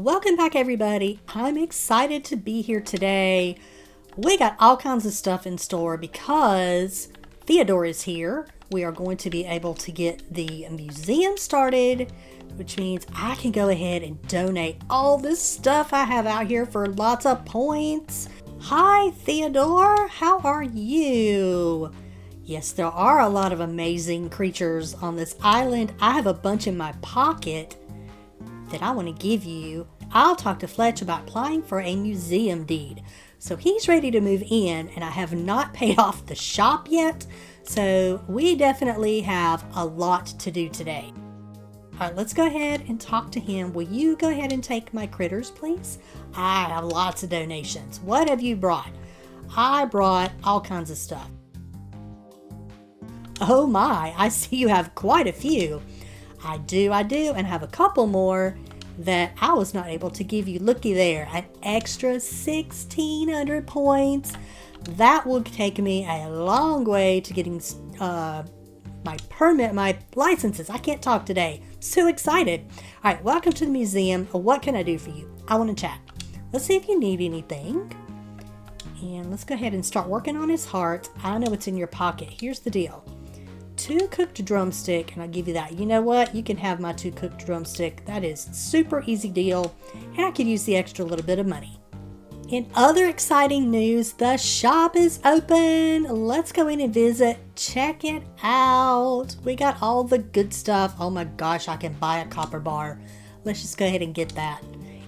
Welcome back, everybody. I'm excited to be here today. We got all kinds of stuff in store because Theodore is here. We are going to be able to get the museum started, which means I can go ahead and donate all this stuff I have out here for lots of points. Hi, Theodore. How are you? Yes, there are a lot of amazing creatures on this island. I have a bunch in my pocket that I want to give you. I'll talk to Fletch about applying for a museum deed. So he's ready to move in, and I have not paid off the shop yet. So we definitely have a lot to do today. All right, let's go ahead and talk to him. Will you go ahead and take my critters, please? I have lots of donations. What have you brought? I brought all kinds of stuff. Oh my, I see you have quite a few. I do, and have a couple more that I was not able to give you. Looky there, an extra 1,600 points. That will take me a long way to getting my permit, my licenses. I can't talk today. So excited. All right, welcome to the museum. What can I do for you? I want to chat. Let's see if you need anything. And let's go ahead and start working on his heart. I know it's in your pocket. Here's the deal. 2 cooked drumstick, and I'll give you that. You know what? You can have my 2 cooked drumstick. That is super easy deal, and I could use the extra little bit of money. In other exciting news, the shop is open. Let's go in and visit. Check it out. We got all the good stuff. Oh my gosh, I can buy a copper bar. Let's just go ahead and get that.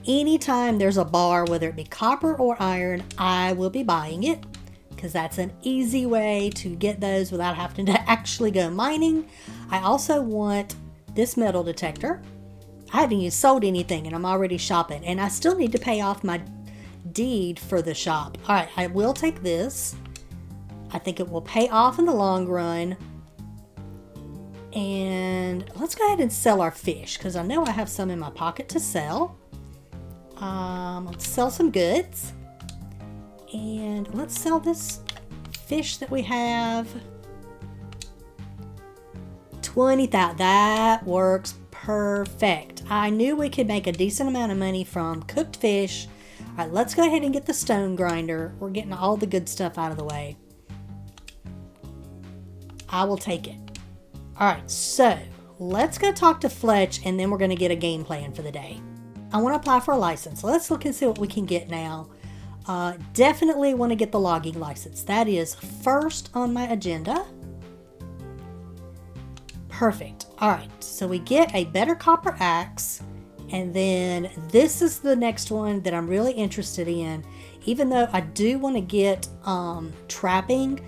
Anytime there's a bar, whether it be copper or iron, I will be buying it, because that's an easy way to get those without having to actually go mining. I also want this metal detector. I haven't even sold anything and I'm already shopping, and I still need to pay off my deed for the shop. All right, I will take this. I think it will pay off in the long run. And let's go ahead and sell our fish, because I know I have some in my pocket to sell. Let's sell some goods. And let's sell this fish that we have. 20,000. That works perfect. I knew we could make a decent amount of money from cooked fish. All right, let's go ahead and get the stone grinder. We're getting all the good stuff out of the way. I will take it. All right, so let's go talk to Fletch, and then we're going to get a game plan for the day. I want to apply for a license. Let's look and see what we can get now. Definitely want to get the logging license. That is first on my agenda. Perfect. All right, so we get a better copper axe, and then this is the next one that I'm really interested in, even though I do want to get trapping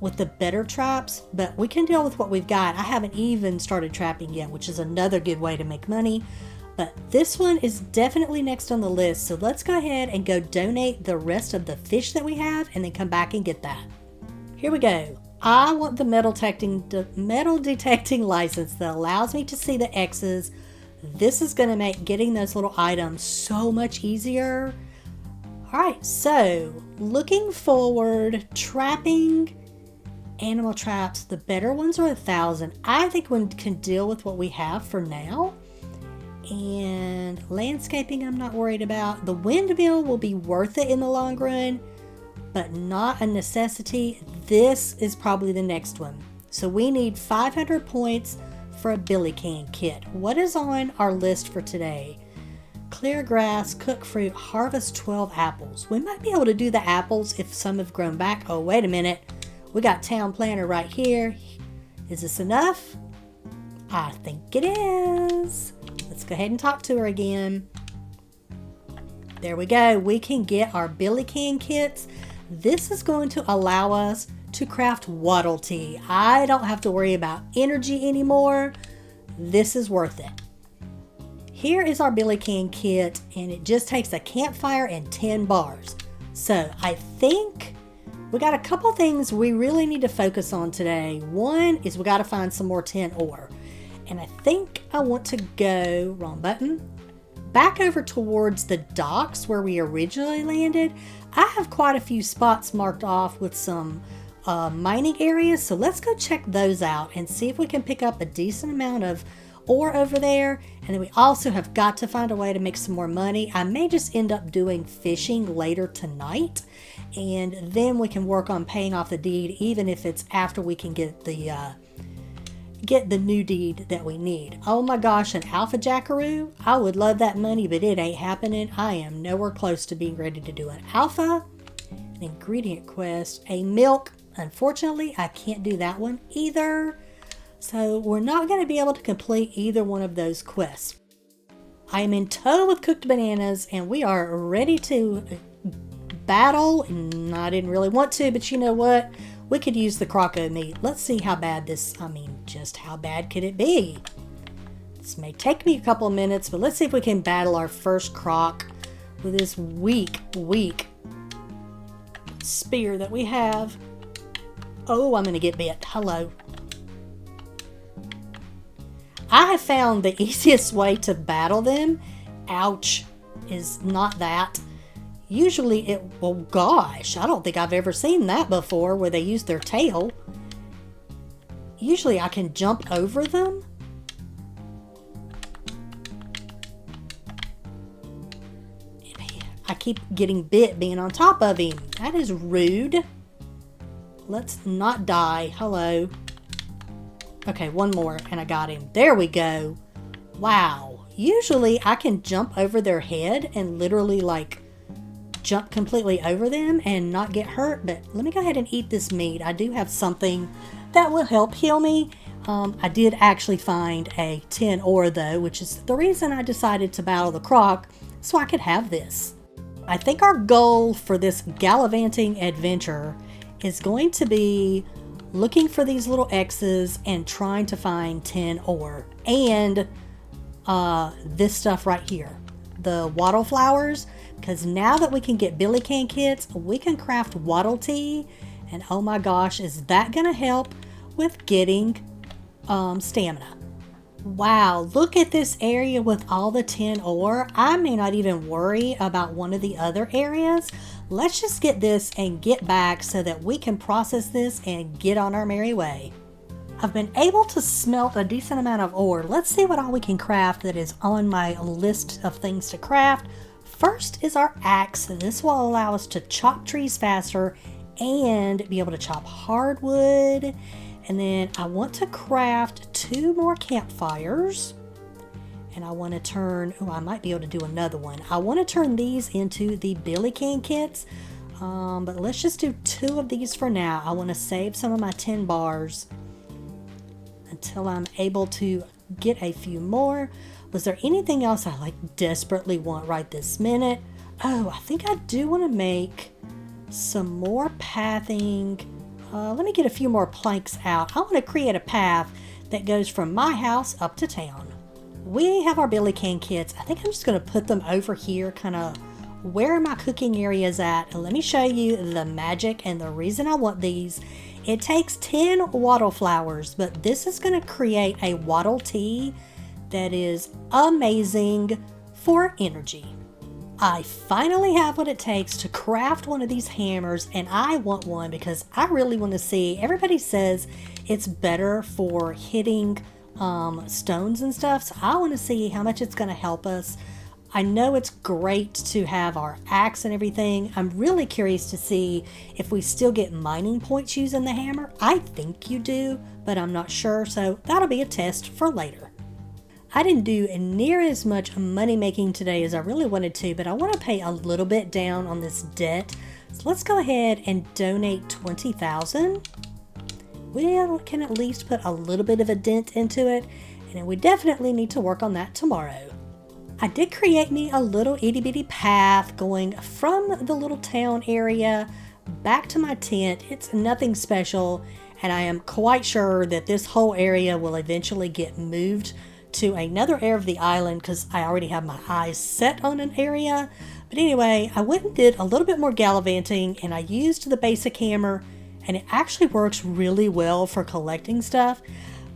with the better traps, but we can deal with what we've got. I haven't even started trapping yet, which is another good way to make money. But this one is definitely next on the list. So let's go ahead and go donate the rest of the fish that we have and then come back and get that. Here we go. I want the metal detecting license that allows me to see the X's. This is going to make getting those little items so much easier. All right, so looking forward, trapping animal traps. The better ones are 1,000. I think we can deal with what we have for now. And landscaping, I'm not worried about. The windmill will be worth it in the long run, but not a necessity. This is probably the next one. So we need 500 points for a billy can kit. What is on our list for today? Clear grass, cook fruit, harvest 12 apples. We might be able to do the apples if some have grown back. Oh, wait a minute. We got town planner right here. Is this enough? I think it is. Let's go ahead and talk to her again. There we go. We can get our billy can kits. This is going to allow us to craft waddle tea. I don't have to worry about energy anymore. This is worth it. Here is our billy can kit, and it just takes a campfire and 10 bars. So I think we got a couple things we really need to focus on today. One is we got to find some more tin ore. And I think I want to go, wrong button, back over towards the docks where we originally landed. I have quite a few spots marked off with some mining areas. So let's go check those out and see if we can pick up a decent amount of ore over there. And then we also have got to find a way to make some more money. I may just end up doing fishing later tonight, and then we can work on paying off the deed, even if it's after we can get the new deed that we need. Oh my gosh, an alpha jackaroo. I would love that money, but it ain't happening. I am nowhere close to being ready to do an alpha. An ingredient quest, a milk. Unfortunately, I can't do that one either. So we're not going to be able to complete either one of those quests. I am in tow with cooked bananas, and we are ready to battle. And I didn't really want to, but you know what? We could use the croco meat. Let's see how bad just how bad could it be? This may take me a couple of minutes, but let's see if we can battle our first croc with this weak spear that we have. Oh, I'm going to get bit. Hello. I have found the easiest way to battle them, ouch, is not that. Usually well gosh, I don't think I've ever seen that before where they use their tail. Usually I can jump over them. I keep getting bit being on top of him. That is rude. Let's not die. Hello. Okay, one more and I got him. There we go. Wow. Usually I can jump over their head and literally like jump completely over them and not get hurt, but let me go ahead and eat this meat. I do have something that will help heal me. I did actually find a tin ore though, which is the reason I decided to battle the croc, so I could have this. I think our goal for this gallivanting adventure is going to be looking for these little X's and trying to find tin ore and this stuff right here, the wattle flowers, because now that we can get billy can kits, we can craft wattle tea, and oh my gosh, is that gonna help with getting stamina. Wow, look at this area with all the tin ore. I may not even worry about one of the other areas. Let's just get this and get back so that we can process this and get on our merry way. I've been able to smelt a decent amount of ore. Let's see what all we can craft that is on my list of things to craft. First is our axe. This will allow us to chop trees faster and be able to chop hardwood. And then I want to craft 2 more campfires. And I want to turn, I might be able to do another one. I want to turn these into the billy can kits. But let's just do 2 of these for now. I want to save some of my 10 bars until I'm able to get a few more. Was there anything else I desperately want right this minute? Oh, I think I do want to make some more pathing. Let me get a few more planks out. I want to create a path that goes from my house up to town. We have our billy can kits. I think I'm just going to put them over here, kind of where my cooking area is at. And let me show you the magic and the reason I want these. It takes 10 wattle flowers, but this is going to create a wattle tea that is amazing for energy. I finally have what it takes to craft one of these hammers, and I want one because I really want to see. Everybody says it's better for hitting stones and stuff, so I want to see how much it's going to help us. I know it's great to have our axe and everything. I'm really curious to see if we still get mining points using the hammer. I think you do, but I'm not sure, so that'll be a test for later. I didn't do near as much money making today as I really wanted to, but I want to pay a little bit down on this debt. So let's go ahead and donate $20,000. We can at least put a little bit of a dent into it, and then we definitely need to work on that tomorrow. I did create me a little itty bitty path going from the little town area back to my tent. It's nothing special, and I am quite sure that this whole area will eventually get moved to another area of the island because I already have my eyes set on an area. But anyway, I went and did a little bit more gallivanting, and I used the basic hammer, and it actually works really well for collecting stuff.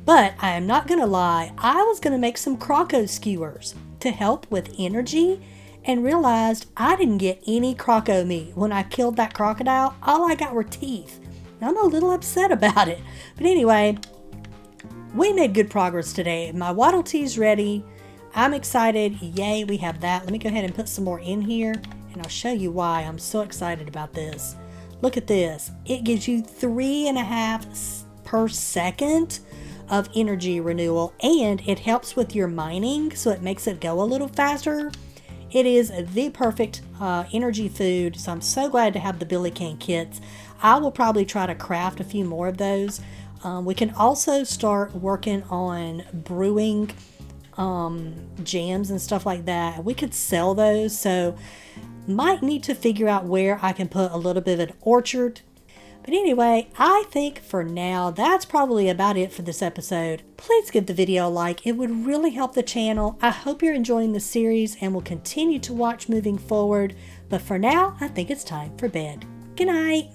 But I am not gonna lie, I was gonna make some croco skewers to help with energy, and realized I didn't get any croco meat. When I killed that crocodile, all I got were teeth. I'm a little upset about it. But anyway, we made good progress today. My waddle tea's ready. I'm excited. Yay, we have that. Let me go ahead and put some more in here, and I'll show you why I'm so excited about this. Look at this. It gives you 3.5 per second of energy renewal, and it helps with your mining, so it makes it go a little faster. It is the perfect energy food, so I'm so glad to have the Billy Can kits. I will probably try to craft a few more of those. We can also start working on brewing jams and stuff like that. We could sell those, so might need to figure out where I can put a little bit of an orchard. But anyway, I think for now, that's probably about it for this episode. Please give the video a like. It would really help the channel. I hope you're enjoying the series and will continue to watch moving forward. But for now, I think it's time for bed. Good night.